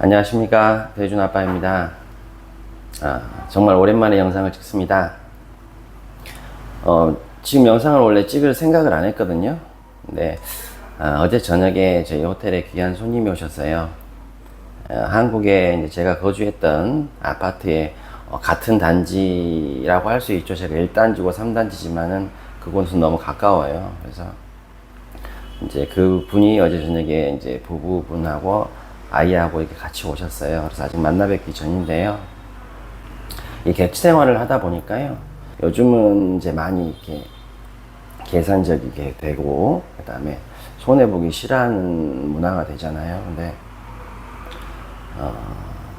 안녕하십니까, 배준 아빠입니다. 정말 오랜만에 영상을 찍습니다. 지금 영상을 원래 찍을 생각을 안 했거든요. 근데 어제 저녁에 저희 호텔에 귀한 손님이 오셨어요. 한국에 이제 제가 거주했던 아파트에 같은 단지라고 할 수 있죠. 제가 1단지고 3단지지만은 그곳은 너무 가까워요. 그래서 이제 그 분이 어제 저녁에 이제 부부분하고 아이하고 이렇게 같이 오셨어요. 그래서 아직 만나 뵙기 전인데요. 이 객지 생활을 하다 보니까요. 요즘은 이제 많이 이렇게 계산적이게 되고, 그 다음에 손해보기 싫어하는 문화가 되잖아요. 근데,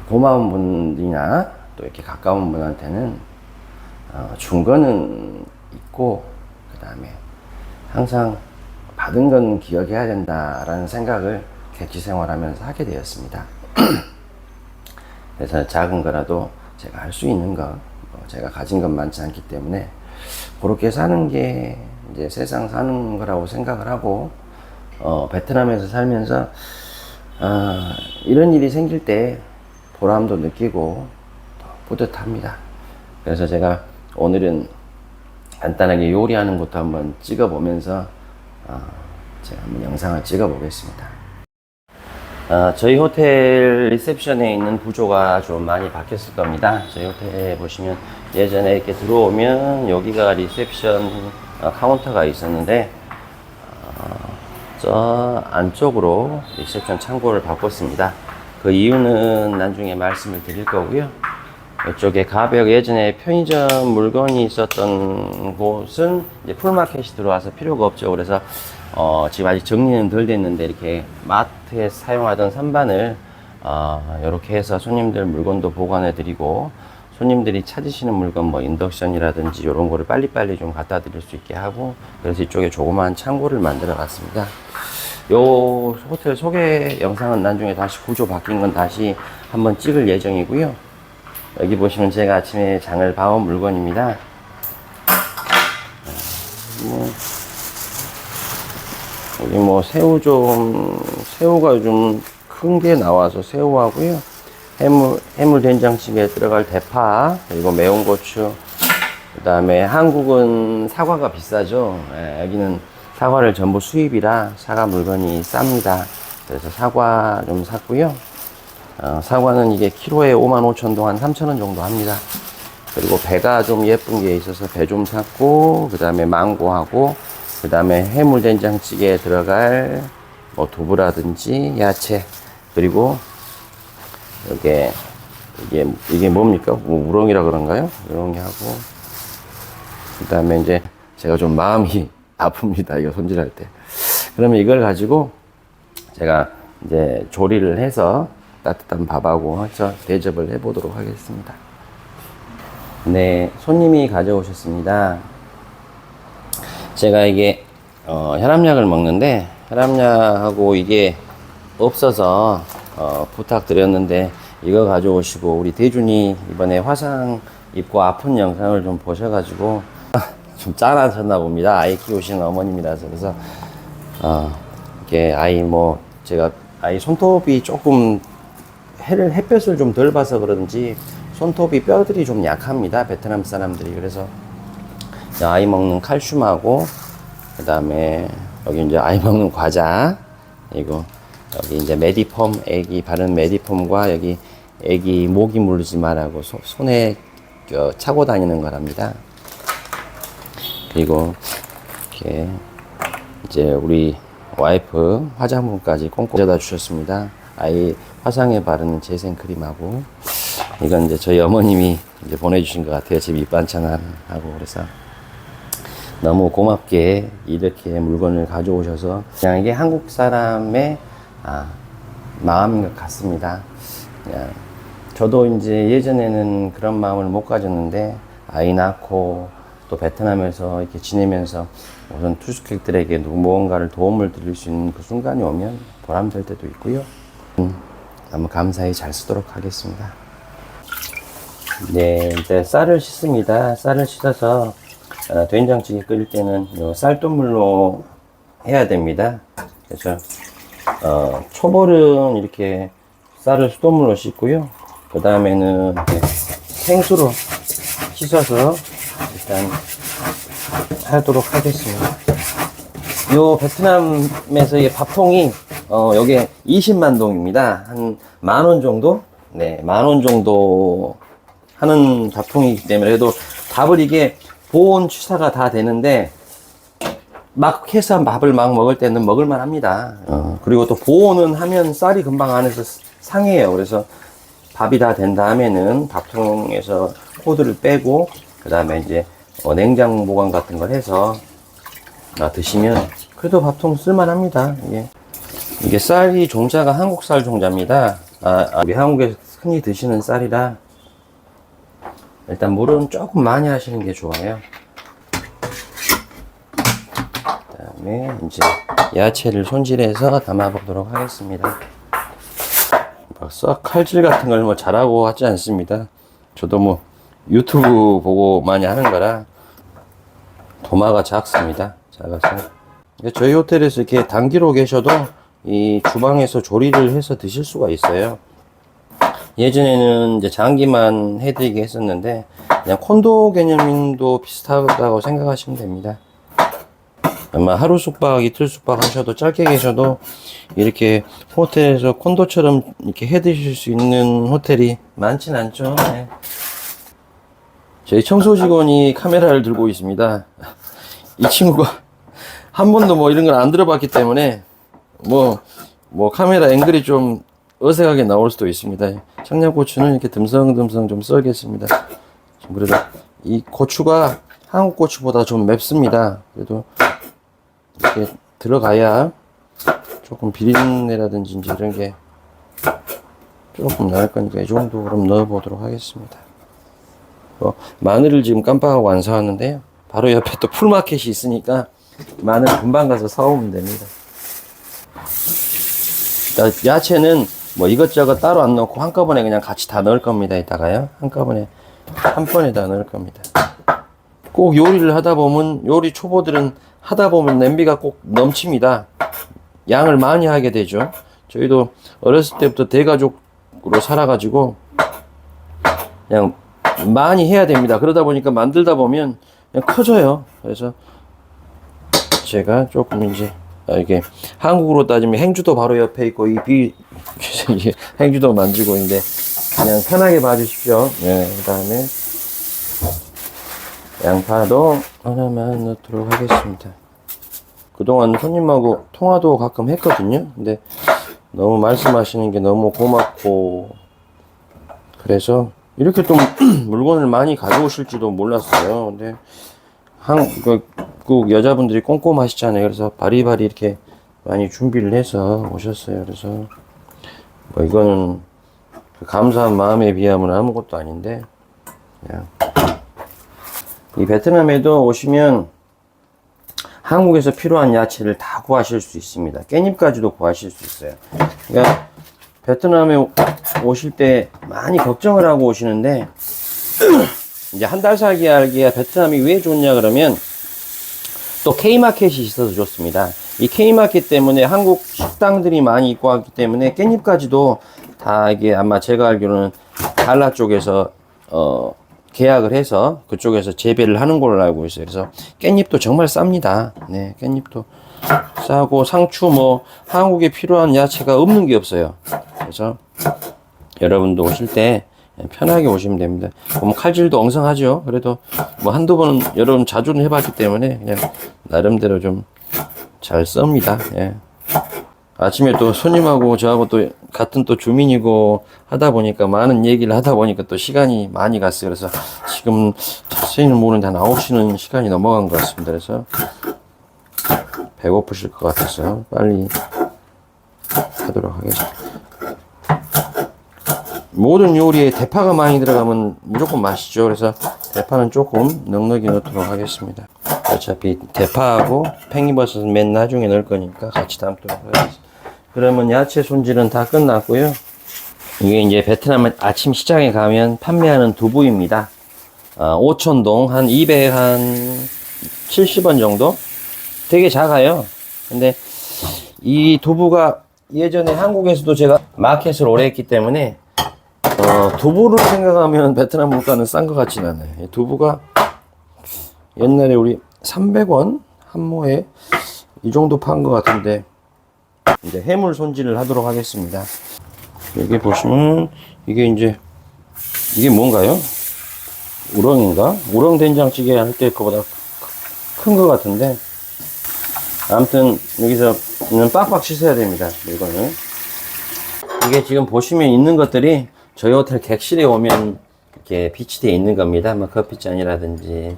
고마운 분들이나 또 이렇게 가까운 분한테는, 준 거는 있고, 그 다음에 항상 받은 건 기억해야 된다라는 생각을 객지 생활하면서 하게 되었습니다. 그래서 작은 거라도 제가 할 수 있는 것, 제가 가진 건 많지 않기 때문에 그렇게 사는 게 이제 세상 사는 거라고 생각을 하고, 베트남에서 살면서 이런 일이 생길 때 보람도 느끼고 뿌듯합니다. 그래서 제가 오늘은 간단하게 요리하는 것도 한번 찍어보면서 제가 한번 영상을 찍어 보겠습니다. 저희 호텔 리셉션에 있는 구조가 좀 많이 바뀌었을 겁니다. 저희 호텔에 보시면 예전에 이렇게 들어오면 여기가 리셉션 카운터가 있었는데, 저 안쪽으로 리셉션 창고를 바꿨습니다. 그 이유는 나중에 말씀을 드릴 거고요. 이쪽에 가벽 예전에 편의점 물건이 있었던 곳은 이제 풀마켓이 들어와서 필요가 없죠. 그래서 지금 아직 정리는 덜 됐는데 이렇게 마트에 사용하던 선반을 이렇게 해서 손님들 물건도 보관해 드리고, 손님들이 찾으시는 물건 뭐 인덕션이라든지 이런 거를 빨리빨리 좀 갖다 드릴 수 있게 하고, 그래서 이쪽에 조그마한 창고를 만들어 봤습니다. 요 호텔 소개 영상은 나중에 다시 구조 바뀐 건 다시 한번 찍을 예정이고요. 여기 보시면 제가 아침에 장을 봐온 물건입니다. 여기 뭐 새우가 좀 큰 게 나와서 새우하고요. 해물 된장찌개에 들어갈 대파, 그리고 매운 고추, 그 다음에 한국은 사과가 비싸죠. 여기는 사과를 전부 수입이라 사과 물건이 쌉니다. 그래서 사과 좀 샀고요. 사과는 이게 키로에 55,000동 한 3,000원 정도 합니다. 그리고 배가 좀 예쁜 게 있어서 배 좀 샀고, 그 다음에 망고하고, 그 다음에 해물 된장찌개에 들어갈 뭐 두부라든지 야채, 그리고 이게 뭡니까? 뭐 우렁이라 그런가요? 이런 게 하고, 그 다음에 이제 제가 좀 마음이 아픕니다. 이거 손질할 때. 그러면 이걸 가지고 제가 이제 조리를 해서 따뜻한 밥하고 해서 대접을 해보도록 하겠습니다. 네, 손님이 가져오셨습니다. 제가 이게 혈압약을 먹는데 혈압약하고 이게 없어서 부탁드렸는데, 이거 가져오시고 우리 대준이 이번에 화상 입고 아픈 영상을 좀 보셔가지고 좀 짠하셨나 봅니다. 아이 키우시는 어머님이라서. 그래서 이게 제가 아이 손톱이 조금 햇볕을 좀 덜 봐서 그런지 손톱이 뼈들이 좀 약합니다. 베트남 사람들이. 그래서 아이 먹는 칼슘하고, 그 다음에 여기 이제 아이 먹는 과자, 그리고 여기 이제 메디폼, 애기 바른 메디폼과 여기 애기 모기 물리지 말라고 손에 차고 다니는 거랍니다. 그리고 이렇게 이제 우리 와이프 화장품까지 꽁꽁 가져다 주셨습니다. 아이 화상에 바르는 재생크림하고, 이건 이제 저희 어머님이 이제 보내주신 것 같아요. 집 밑반찬하고. 그래서 너무 고맙게 이렇게 물건을 가져오셔서, 그냥 이게 한국 사람의 마음인 것 같습니다. 그냥 저도 이제 예전에는 그런 마음을 못 가졌는데, 아이 낳고 또 베트남에서 이렇게 지내면서 우선 투숙객들에게 무언가를 도움을 드릴 수 있는 그 순간이 오면 보람될 때도 있고요. 너무 감사히 잘 쓰도록 하겠습니다. 네, 이제 쌀을 씻습니다. 쌀을 씻어서 된장찌개 끓일 때는 쌀뜨물로 해야 됩니다. 그래서 초벌은 이렇게 쌀을 수돗물로 씻고요. 그 다음에는 생수로 씻어서 일단 하도록 하겠습니다. 요 베트남에서의 밥통이 요게 20만 동입니다. 한 10,000원 정도? 네, 10,000원 정도 하는 밥통이기 때문에 그래도 밥을 이게 보온 취사가 다 되는데 막 해서 밥을 막 먹을 때는 먹을만 합니다. 그리고 또 보온은 하면 쌀이 금방 안에서 상해요. 그래서 밥이 다 된 다음에는 밥통에서 코드를 빼고 그 다음에 이제 냉장 보관 같은 걸 해서 드시면 그래도 밥통 쓸만합니다. 이게 쌀이 종자가 한국 쌀 종자입니다. 우리 한국에서 흔히 드시는 쌀이라 일단 물은 조금 많이 하시는 게 좋아요. 그 다음에 이제 야채를 손질해서 담아 보도록 하겠습니다. 막 썩 칼질 같은 걸 뭐 잘하고 하지 않습니다. 저도 뭐 유튜브 보고 많이 하는 거라 도마가 작습니다. 작아서. 저희 호텔에서 이렇게 단기로 계셔도 이 주방에서 조리를 해서 드실 수가 있어요. 예전에는 이제 장기만 해드리게 했었는데 그냥 콘도 개념도 비슷하다고 생각하시면 됩니다. 아마 하루 숙박, 이틀 숙박 하셔도 짧게 계셔도 이렇게 호텔에서 콘도처럼 이렇게 해 드실 수 있는 호텔이 많진 않죠. 네. 저희 청소 직원이 카메라를 들고 있습니다. 이 친구가 한 번도 뭐 이런 걸 안 들어봤기 때문에 뭐 카메라 앵글이 좀 어색하게 나올 수도 있습니다. 청양고추는 이렇게 듬성듬성 좀 썰겠습니다. 그래도 이 고추가 한국 고추보다 좀 맵습니다. 그래도 이렇게 들어가야 조금 비린내라든지 이제 이런 게 조금 나을 거니까 이 정도 그럼 넣어 보도록 하겠습니다. 마늘을 지금 깜빡하고 안 사왔는데요. 바로 옆에 또 풀마켓이 있으니까 마늘 금방 가서 사오면 됩니다. 야채는 뭐 이것저것 따로 안 넣고 한꺼번에 그냥 같이 다 넣을 겁니다. 이따가요. 한꺼번에 한 번에 다 넣을 겁니다. 꼭 요리를 하다 보면 요리 초보들은 하다 보면 냄비가 꼭 넘칩니다. 양을 많이 하게 되죠. 저희도 어렸을 때부터 대가족으로 살아가지고 그냥 많이 해야 됩니다. 그러다 보니까 만들다 보면 그냥 커져요. 그래서 제가 조금 이제 이게 한국으로 따지면 행주도 바로 옆에 있고 행주도 만지고 있는데 그냥 편하게 봐주십시오. 네, 그 다음에 양파도 하나만 넣도록 하겠습니다. 그동안 손님하고 통화도 가끔 했거든요. 근데 너무 말씀하시는 게 너무 고맙고 그래서 이렇게 또 물건을 많이 가져오실지도 몰랐어요. 근데 한국 여자분들이 꼼꼼하시잖아요. 그래서 바리바리 이렇게 많이 준비를 해서 오셨어요. 그래서 뭐 이거는 감사한 마음에 비하면 아무것도 아닌데 그냥 이 베트남에도 오시면 한국에서 필요한 야채를 다 구하실 수 있습니다. 깻잎까지도 구하실 수 있어요. 그러니까 베트남에 오실 때 많이 걱정을 하고 오시는데 이제 한 달 살기 알기야 베트남이 왜 좋냐 그러면 또 K마켓이 있어서 좋습니다. 이 K마켓 때문에 한국 식당들이 많이 있고 하기 때문에 깻잎까지도 다 이게 아마 제가 알기로는 달라 쪽에서 계약을 해서 그쪽에서 재배를 하는 걸로 알고 있어요. 그래서 깻잎도 정말 쌉니다. 네, 깻잎도 싸고 상추 뭐 한국에 필요한 야채가 없는 게 없어요. 그래서 여러분도 오실 때 편하게 오시면 됩니다. 뭐 칼질도 엉성하죠. 그래도 뭐 한두 번은 여러분 자주는 해봤기 때문에 그냥 나름대로 좀 잘 썹니다. 예. 아침에 또 손님하고 저하고 또 같은 또 주민이고 하다 보니까 많은 얘기를 하다 보니까 또 시간이 많이 갔어요. 그래서 지금 자세히는 모르는데 한 9시는 시간이 넘어간 것 같습니다. 그래서 배고프실 것 같아서 빨리 하도록 하겠습니다. 모든 요리에 대파가 많이 들어가면 무조건 맛있죠. 그래서 대파는 조금 넉넉히 넣도록 하겠습니다. 어차피 대파하고 팽이버섯은 맨 나중에 넣을 거니까 같이 담도록 하겠습니다. 그러면 야채 손질은 다 끝났고요. 이게 이제 베트남 아침 시장에 가면 판매하는 두부입니다. 5,000동 한 270원 정도? 되게 작아요. 근데 이 두부가 예전에 한국에서도 제가 마켓을 오래 했기 때문에 두부를 생각하면 베트남 물가는 싼 것 같진 않아요. 이 두부가 옛날에 우리 300원 한 모에 이 정도 판 것 같은데 이제 해물 손질을 하도록 하겠습니다. 여기 보시면 이게 뭔가요? 우렁인가? 우렁 된장찌개 할 때 그보다 큰 것 같은데 아무튼 여기서는 빡빡 씻어야 됩니다. 이거는 이게 지금 보시면 있는 것들이 저희 호텔 객실에 오면 이렇게 비치되어 있는 겁니다. 뭐 커피잔이라든지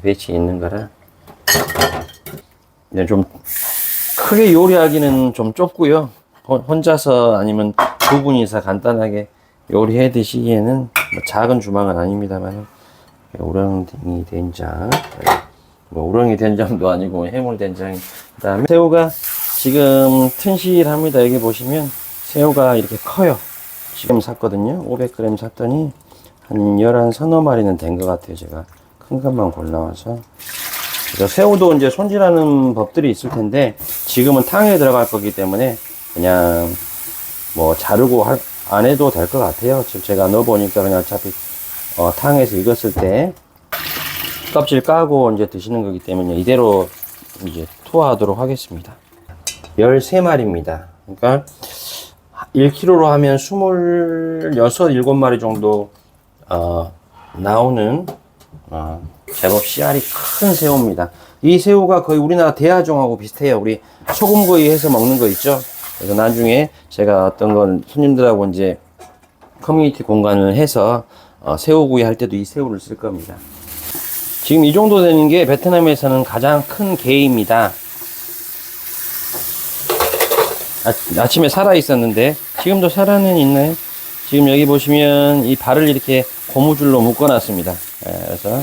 배치에 있는 거라 좀 크게 요리하기는 좀 좁고요. 혼자서 아니면 두 분이서 간단하게 요리해 드시기에는 뭐 작은 주방은 아닙니다만 우렁이 된장, 뭐 우렁이 된장도 아니고 해물 된장. 그다음에 새우가 지금 튼실합니다. 여기 보시면 새우가 이렇게 커요. 지금 샀거든요. 500g 샀더니 한 11, 서너 마리는 된 것 같아요. 제가 큰 것만 골라와서. 그래서 새우도 이제 손질하는 법들이 있을 텐데 지금은 탕에 들어갈 거기 때문에 그냥 뭐 자르고 안 해도 될 것 같아요. 지금 제가 넣어보니까 그냥 어차피 탕에서 익었을 때 껍질 까고 이제 드시는 거기 때문에 이대로 이제 투하하도록 하겠습니다. 13마리입니다. 그러니까 1kg로 하면 26, 7마리 정도 나오는 제법 씨알이 큰 새우입니다. 이 새우가 거의 우리나라 대하종하고 비슷해요. 우리 소금구이 해서 먹는 거 있죠. 그래서 나중에 제가 어떤 건 손님들하고 이제 커뮤니티 공간을 해서 새우구이 할 때도 이 새우를 쓸 겁니다. 지금 이 정도 되는 게 베트남에서는 가장 큰 게입니다. 아침에 살아 있었는데 지금도 살아는 있나요? 지금 여기 보시면 이 발을 이렇게 고무줄로 묶어 놨습니다. 그래서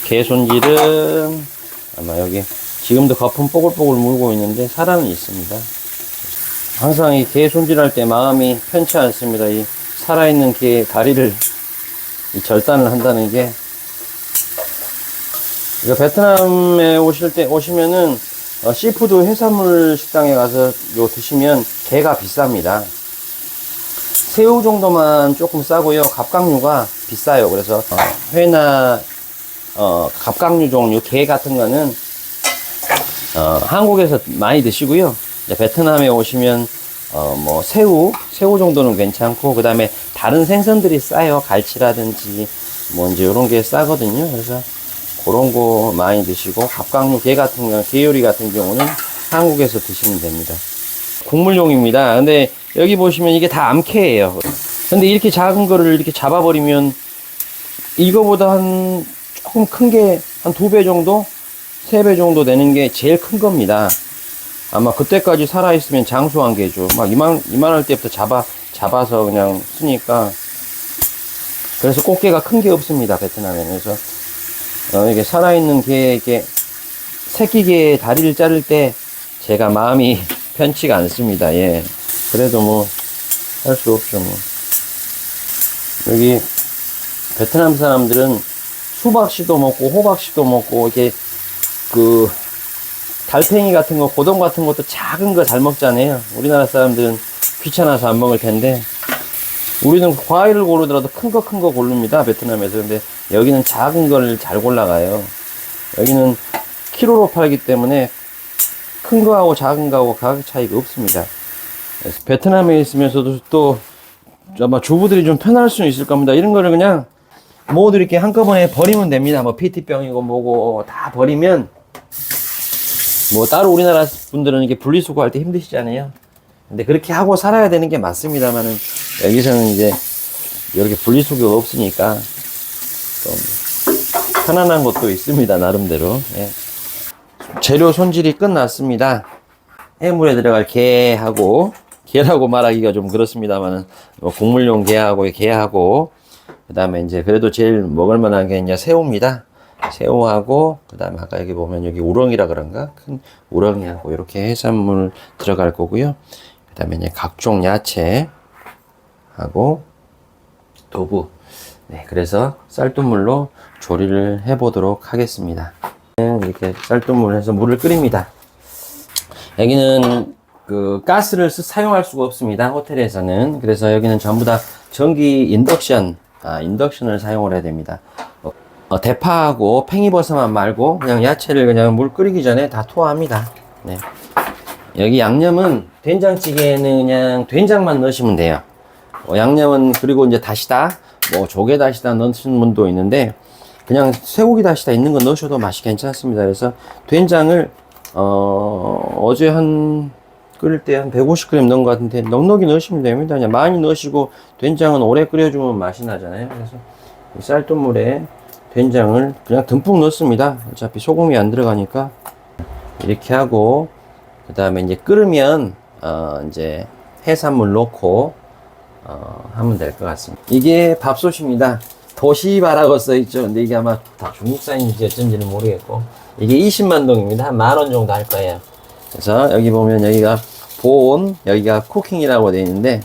게 손질은 아마 여기 지금도 거품 뽀글뽀글 물고 있는데 살아는 있습니다. 항상 이 게 손질할 때 마음이 편치 않습니다. 이 살아있는 게 다리를 이 절단을 한다는 게. 베트남에 오시면은 시푸드 해산물 식당에 가서 드시면 게가 비쌉니다. 새우 정도만 조금 싸고요. 갑각류가 비싸요. 그래서 회나 갑각류 종류 게 같은 거는 한국에서 많이 드시고요. 이제 베트남에 오시면 뭐 새우 정도는 괜찮고, 그 다음에 다른 생선들이 싸요. 갈치라든지 뭐 이제 이런 게 싸거든요. 그래서 그런 거 많이 드시고, 갑각류 게 같은 경우, 게 요리 같은 경우는 한국에서 드시면 됩니다. 국물용입니다. 근데 여기 보시면 이게 다 암캐예요. 근데 이렇게 작은 거를 이렇게 잡아버리면 이거보다 조금 큰 게 한 2배 정도? 3배 정도 되는 게 제일 큰 겁니다. 아마 그때까지 살아있으면 장수한 게죠. 막 이만할 때부터 잡아서 그냥 쓰니까. 그래서 꽃게가 큰 게 없습니다, 베트남에는. 그래서 이게 살아있는 게, 이게 새끼게 다리를 자를 때 제가 마음이 편치가 않습니다. 예. 그래도 뭐 할 수 없죠. 뭐 여기 베트남 사람들은 수박씨도 먹고 호박씨도 먹고 이렇게 달팽이 같은 거, 고동 같은 것도 작은 거 잘 먹잖아요. 우리나라 사람들은 귀찮아서 안 먹을 텐데, 우리는 과일을 고르더라도 큰 거 고릅니다, 베트남에서. 근데 여기는 작은 걸 잘 골라가요. 여기는 키로로 팔기 때문에 큰 거하고 작은 거하고 가격 차이가 없습니다. 그래서 베트남에 있으면서도 또 아마 주부들이 좀 편할 수는 있을 겁니다. 이런 거를 그냥 모두 이렇게 한꺼번에 버리면 됩니다. 뭐 PT병이고 뭐고 다 버리면, 뭐 따로 우리나라 분들은 이게 분리수거할 때 힘드시잖아요. 근데 그렇게 하고 살아야 되는 게 맞습니다만은, 여기서는 이제 이렇게 분리수거가 없으니까 좀 편안한 것도 있습니다, 나름대로. 예. 재료 손질이 끝났습니다. 해물에 들어갈 게라고 말하기가 좀 그렇습니다만은, 국물용 게하고 그 다음에 이제 그래도 제일 먹을 만한 게 이제 새우입니다. 새우하고, 그 다음에 아까 여기 보면 여기 우렁이라 그런가? 큰 우렁이하고 이렇게 해산물 들어갈 거고요. 그 다음에 이제 각종 야채하고 두부. 네, 그래서 쌀뜨물로 조리를 해 보도록 하겠습니다. 이렇게 쌀뜨물 해서 물을 끓입니다. 여기는 그 가스를 사용할 수가 없습니다. 호텔에서는. 그래서 여기는 전부 다 전기 인덕션을 사용을 해야 됩니다. 대파하고 팽이버섯만 말고 그냥 야채를 그냥 물 끓이기 전에 다 투하합니다. 네. 여기 양념은 된장찌개에는 그냥 된장만 넣으시면 돼요. 양념은 그리고 이제 다시다, 뭐 조개 다시다 넣으시는 분도 있는데 그냥 쇠고기 다시다 있는 거 넣으셔도 맛이 괜찮습니다. 그래서 된장을 어제 끓일 때 한 150g 넣은 것 같은데 넉넉히 넣으시면 됩니다. 그냥 많이 넣으시고 된장은 오래 끓여주면 맛이 나잖아요. 그래서 이 쌀뜨물에 된장을 그냥 듬뿍 넣습니다. 어차피 소금이 안 들어가니까 이렇게 하고 그 다음에 이제 끓으면 이제 해산물 넣고 하면 될 것 같습니다. 이게 밥솥입니다. 도시바라고 써있죠. 근데 이게 아마 다 중국산인지 어쩐지는 모르겠고 이게 20만 동입니다. 한 10,000원 정도 할 거예요. 그래서 여기 보면 여기가 보온, 여기가 쿠킹이라고 되어 있는데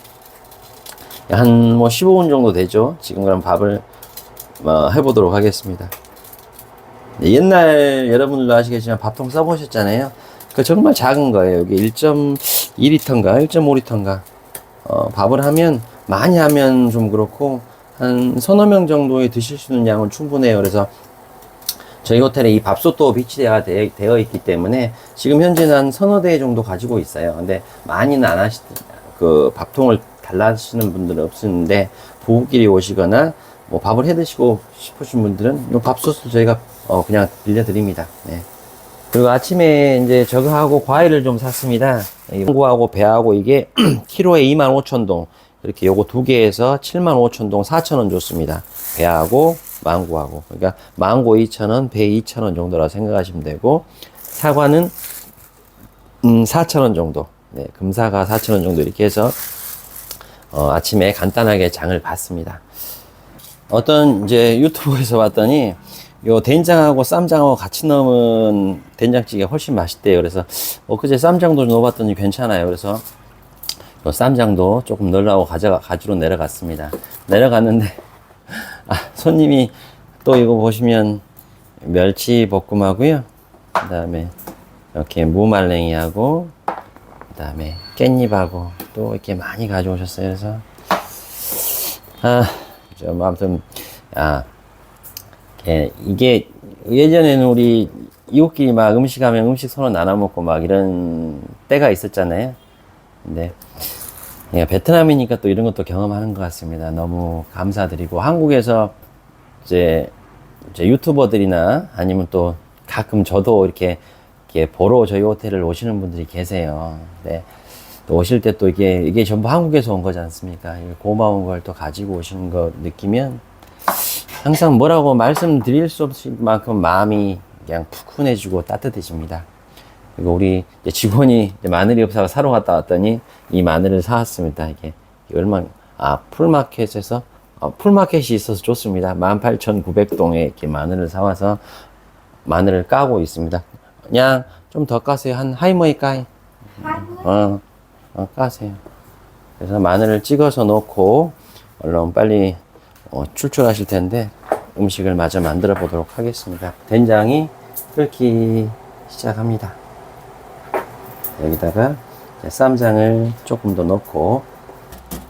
한 뭐 15분 정도 되죠. 지금 그럼 밥을 해보도록 하겠습니다. 옛날 여러분들도 아시겠지만 밥통 써보셨잖아요. 그 정말 작은 거예요. 여기 1.2리터인가 1.5리터인가 밥을 하면 많이 하면 좀 그렇고 한 서너 명 정도에 드실 수 있는 양은 충분해요. 그래서 저희 호텔에 이 밥솥도 비치되어 되어 있기 때문에 지금 현재는 한 서너 대 정도 가지고 있어요. 근데 많이는 안 그 밥통을 달라 하시는 분들은 없는데 부부끼리 오시거나 뭐 밥을 해 드시고 싶으신 분들은 이 밥솥을 저희가 그냥 빌려드립니다. 네. 그리고 아침에 이제 저거하고 과일을 좀 샀습니다. 망고하고 배하고 이게 키로에 25,000동. 이렇게 요거 두 개에서 75,000동 4,000원 줬습니다. 배하고 망고하고. 그러니까 망고 2,000원, 배 2,000원 정도라 생각하시면 되고 사과는 4,000원 정도. 네, 금사가 4,000원 정도 이렇게 해서 아침에 간단하게 장을 봤습니다. 어떤 이제 유튜브에서 봤더니 요 된장하고 쌈장하고 같이 넣으면 된장찌개가 훨씬 맛있대요. 그래서 그제 쌈장도 넣어봤더니 괜찮아요. 그래서 요 쌈장도 조금 넣으려고 가지러 내려갔습니다. 내려갔는데 손님이 또 이거 보시면 멸치 볶음하고요. 그 다음에 이렇게 무말랭이하고 그 다음에 깻잎하고 또 이렇게 많이 가져오셨어요. 그래서 좀 아무튼 이게 예전에는 우리 이웃끼리 막 음식하면 음식 서로 나눠 먹고 막 이런 때가 있었잖아요. 근데 베트남이니까 또 이런 것도 경험하는 것 같습니다. 너무 감사드리고 한국에서 이제 유튜버들이나 아니면 또 가끔 저도 이렇게 보러 저희 호텔을 오시는 분들이 계세요. 네. 또 오실 때 또 이게 전부 한국에서 온 거지 않습니까? 고마운 걸 또 가지고 오시는 거 느끼면 항상 뭐라고 말씀드릴 수 없을 만큼 마음이 그냥 푸근해지고 따뜻해집니다. 그리고 우리 직원이 마늘이 없어서 사러 갔다 왔더니 이 마늘을 사왔습니다. 이게 얼마, 풀마켓에서, 풀마켓이 있어서 좋습니다. 18,900동에 이렇게 마늘을 사와서 마늘을 까고 있습니다. 그냥 좀 더 까세요. 한 하이머이 까이. 까세요. 그래서 마늘을 찍어서 넣고 얼른 빨리 출출하실 텐데 음식을 마저 만들어 보도록 하겠습니다. 된장이 끓기 시작합니다. 여기다가 쌈장을 조금 더 넣고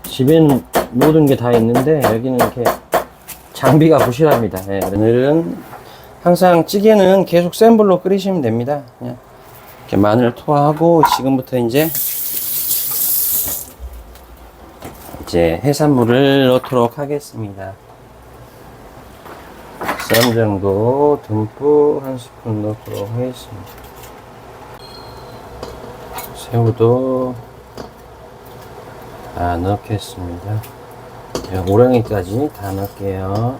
집에는 모든 게 다 있는데 여기는 이렇게 장비가 부실합니다. 네, 오늘은 항상 찌개는 계속 센 불로 끓이시면 됩니다. 그냥 이렇게 마늘 투하하고 지금부터 이제 해산물을 넣도록 하겠습니다. 쌈장도 듬뿍 한 스푼 넣도록 하겠습니다. 새우도 다 넣겠습니다. 오랑이까지 다 넣을게요.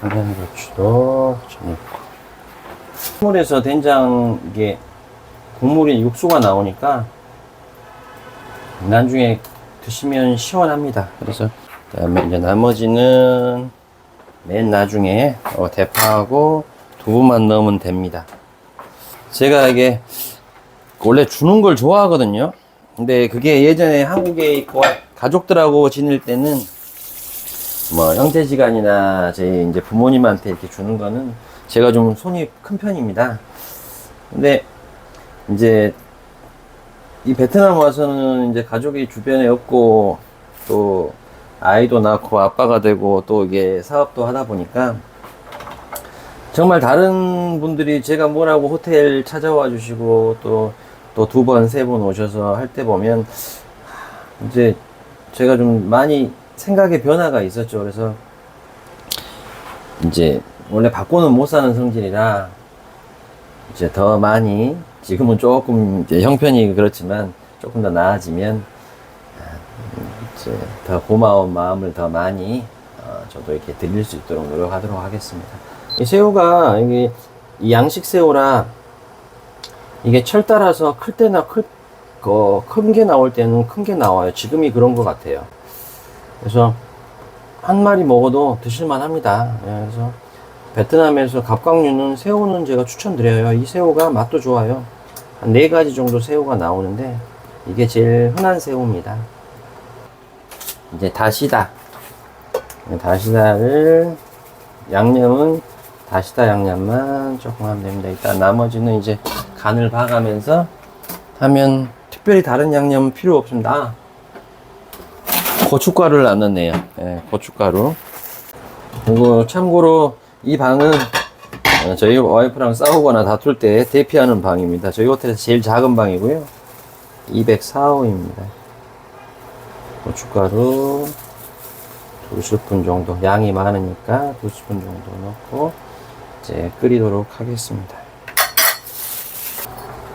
청양고추도 좀 넣고. 국물에서 된장 이게 국물이 육수가 나오니까 나중에 드시면 시원합니다. 그래서 그다음에 이제 나머지는 맨 나중에 대파하고 두부만 넣으면 됩니다. 제가 이게 원래 주는 걸 좋아하거든요. 근데 그게 예전에 한국에 있고 가족들하고 지낼 때는 뭐 형제지간이나 저희 이제 부모님한테 이렇게 주는 거는 제가 좀 손이 큰 편입니다. 근데 이제 이 베트남 와서는 이제 가족이 주변에 없고 또 아이도 낳고 아빠가 되고 또 이게 사업도 하다 보니까 정말 다른 분들이 제가 뭐라고 호텔 찾아와 주시고 또 두 번, 세 번 오셔서 할 때 보면 이제 제가 좀 많이 생각의 변화가 있었죠. 그래서 이제 원래 바꾸는 못 사는 성질이라 이제 더 많이 지금은 조금 이제 형편이 그렇지만 조금 더 나아지면 이제 더 고마운 마음을 더 많이 저도 이렇게 드릴 수 있도록 노력하도록 하겠습니다. 이 새우가 이게 이 양식 새우라 이게 철 따라서 클 때나 큰 게 나올 때는 큰 게 나와요. 지금이 그런 것 같아요. 그래서 한 마리 먹어도 드실만 합니다. 그래서 베트남에서 갑각류는 새우는 제가 추천드려요. 이 새우가 맛도 좋아요. 한 4가지 정도 새우가 나오는데 이게 제일 흔한 새우입니다. 이제 다시다. 다시다를 양념은 다시다 양념만 조금 하면 됩니다. 일단 나머지는 이제 간을 봐가면서 하면 특별히 다른 양념은 필요 없습니다. 고춧가루를 안 넣네요. 네, 고춧가루. 그리고 참고로 이 방은 저희 와이프랑 싸우거나 다툴 때 대피하는 방입니다. 저희 호텔에서 제일 작은 방이고요. 204호입니다. 고춧가루 2스푼 정도, 양이 많으니까 2스푼 정도 넣고 이제 끓이도록 하겠습니다.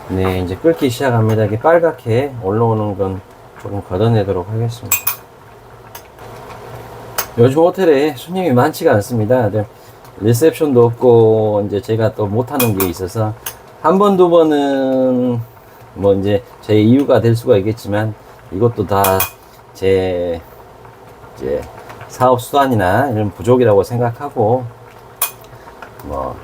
네, 이제 끓기 시작합니다. 이게 빨갛게 올라오는 건 조금 걷어내도록 하겠습니다. 요즘 호텔에 손님이 많지가 않습니다. 리셉션도 없고 이제 제가 또 못하는 게 있어서 한 번, 두 번은 뭐 이제 제 이유가 될 수가 있겠지만 이것도 다 제 이제 사업 수단이나 이런 부족이라고 생각하고 뭐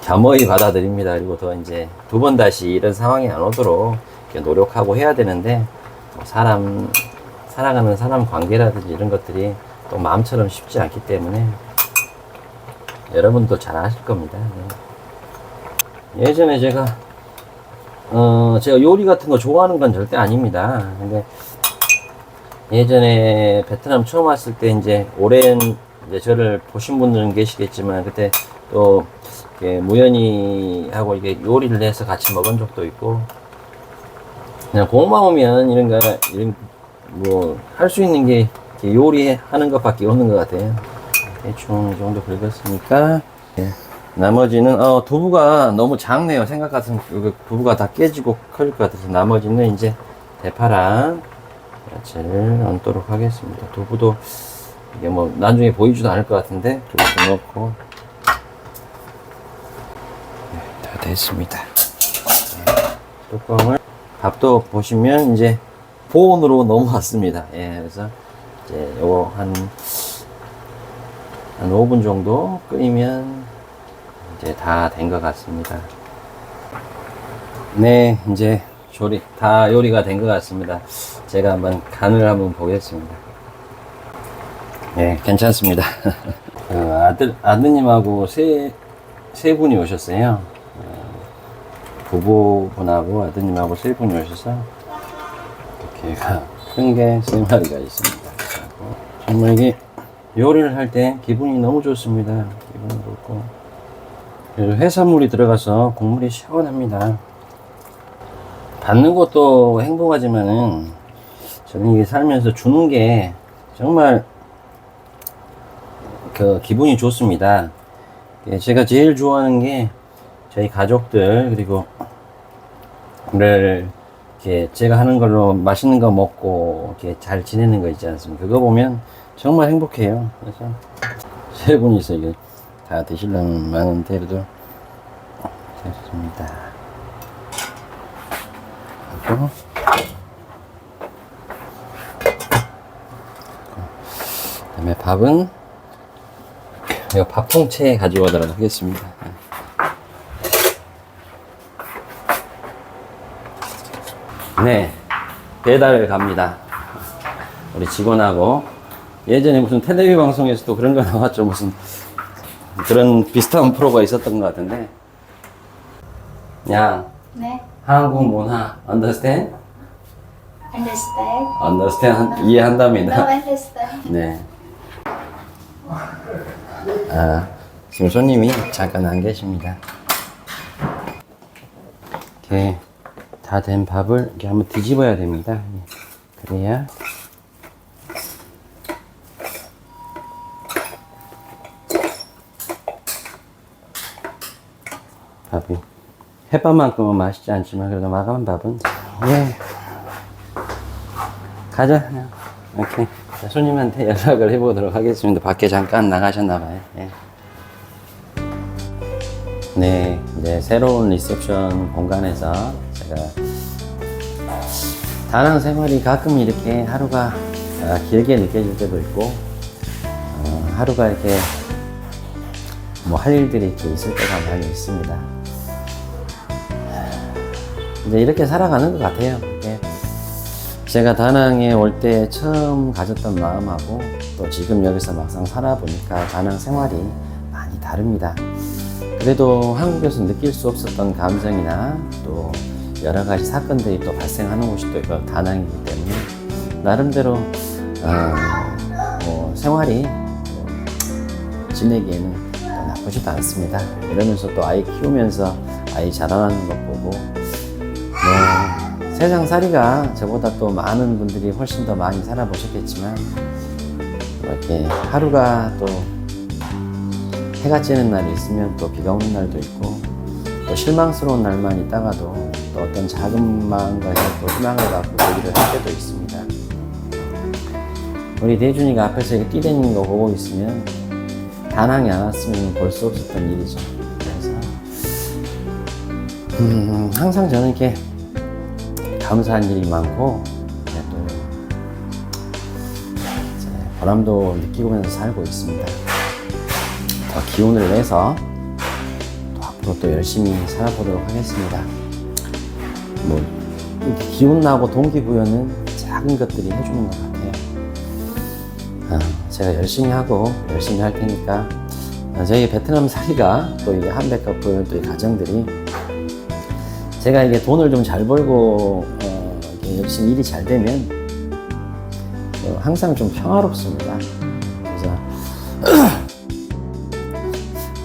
겸허히 받아들입니다. 그리고 더 이제 두 번 다시 이런 상황이 안 오도록 이렇게 노력하고 해야 되는데 뭐 살아가는 사람 관계라든지 이런 것들이 또 마음처럼 쉽지 않기 때문에 여러분도 잘 아실 겁니다. 네. 예전에 제가 요리 같은 거 좋아하는 건 절대 아닙니다. 근데 예전에 베트남 처음 왔을 때 이제 오랜 이제 저를 보신 분들은 계시겠지만 그때 또 무연히 하고 이게 요리를 해서 같이 먹은 적도 있고 그냥 고마우면 이런 뭐 할 수 있는 게 요리하는 것밖에 없는 것 같아요. 대충 이 정도 긁었으니까 네. 나머지는 두부가 너무 작네요. 생각 같은 두부가 다 깨지고 커질 것 같아서 나머지는 이제 대파랑 야채를 얹도록 하겠습니다. 두부도 이게 뭐 나중에 보이지도 않을 것 같은데 두부도 넣고 네, 다 됐습니다. 네, 뚜껑을 밥도 보시면 이제 보온으로 넘어왔습니다. 예, 그래서 이제 요거 한 5분 정도 끓이면 이제 다 된 것 같습니다. 네, 이제 다 요리가 된 것 같습니다. 제가 한번 간을 한번 보겠습니다. 네, 괜찮습니다. 아드님하고 세 분이 오셨어요. 부부분하고 아드님하고 세 분이 오셔서 이렇게 큰 게 3마리가 있습니다. 정말 이게 요리를 할 때 기분이 너무 좋습니다. 기분이 좋고 그래서 해산물이 들어가서 국물이 시원합니다. 받는 것도 행복하지만은 저는 이게 살면서 주는 게 정말 기분이 좋습니다. 제가 제일 좋아하는 게 저희 가족들 그리고 이렇게 제가 하는 걸로 맛있는 거 먹고 이렇게 잘 지내는 거 있지 않습니까? 그거 보면 정말 행복해요. 그래서 세 분이서 이게 다 드시려면 많은데 그래도 됐습니다. 그리고 그다음에 밥은 이거 밥통째 가져오도록 하겠습니다. 네, 배달 갑니다. 우리 직원하고 예전에 무슨 텔레비 방송에서도 그런 거 나왔죠. 무슨 그런 비슷한 프로가 있었던 것 같은데 야 네. 한국 문화 understand? Understand? understand 이해한답니다. No understand. 네. 아, 지금 손님이 잠깐 안 계십니다. 이렇게 다 된 밥을 이렇게 한번 뒤집어야 됩니다. 그래야 밥이 햇밥만큼은 맛있지 않지만 그래도 마감한 밥은 예 가자. 오케이. 자, 손님한테 연락을 해보도록 하겠습니다. 밖에 잠깐 나가셨나봐요. 예. 네, 이제 새로운 리셉션 공간에서 제가 다낭 생활이 가끔 이렇게 하루가 길게 느껴질 때도 있고 하루가 이렇게 뭐 할 일들이 이렇게 있을 때가 많이 있습니다. 이제 이렇게 살아가는 것 같아요. 이게 제가 다낭에 올 때 처음 가졌던 마음하고 또 지금 여기서 막상 살아보니까 다낭 생활이 많이 다릅니다. 그래도 한국에서 느낄 수 없었던 감정이나 또 여러 가지 사건들이 또 발생하는 곳이 또 다낭이기 때문에 나름대로 뭐 생활이 지내기에는 또 나쁘지도 않습니다. 이러면서 또 아이 키우면서 아이 자라나는 것 보고 세상살이가 저보다 또 많은 분들이 훨씬 더 많이 살아보셨겠지만 이렇게 하루가 또 해가 찌는 날이 있으면 또 비가 오는 날도 있고 또 실망스러운 날만 있다가도 또 어떤 작은 마음과 또 희망을 갖고 얘기를 할 때도 있습니다. 우리 대준이가 앞에서 이렇게 뛰다니는 거 보고 있으면 다낭이 안 왔으면 볼 수 없었던 일이죠. 그래서 항상 저는 이렇게 감사한 일이 많고 또 보람도 느끼면서 살고 있습니다. 더 기운을 내서 또 앞으로 또 열심히 살아보도록 하겠습니다. 뭐 이렇게 기운 나고 동기부여는 작은 것들이 해주는 것 같아요. 제가 열심히 하고 열심히 할 테니까 저희 베트남 살이가 또 이게 한백 커플 또 이 가정들이 제가 이게 돈을 좀 잘 벌고 이렇게 열심히 일이 잘 되면 항상 좀 평화롭습니다. 그래서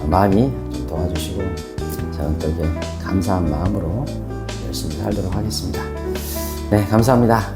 많이 좀 도와주시고 저는 또 이게 감사한 마음으로 열심히 살도록 하겠습니다. 네, 감사합니다.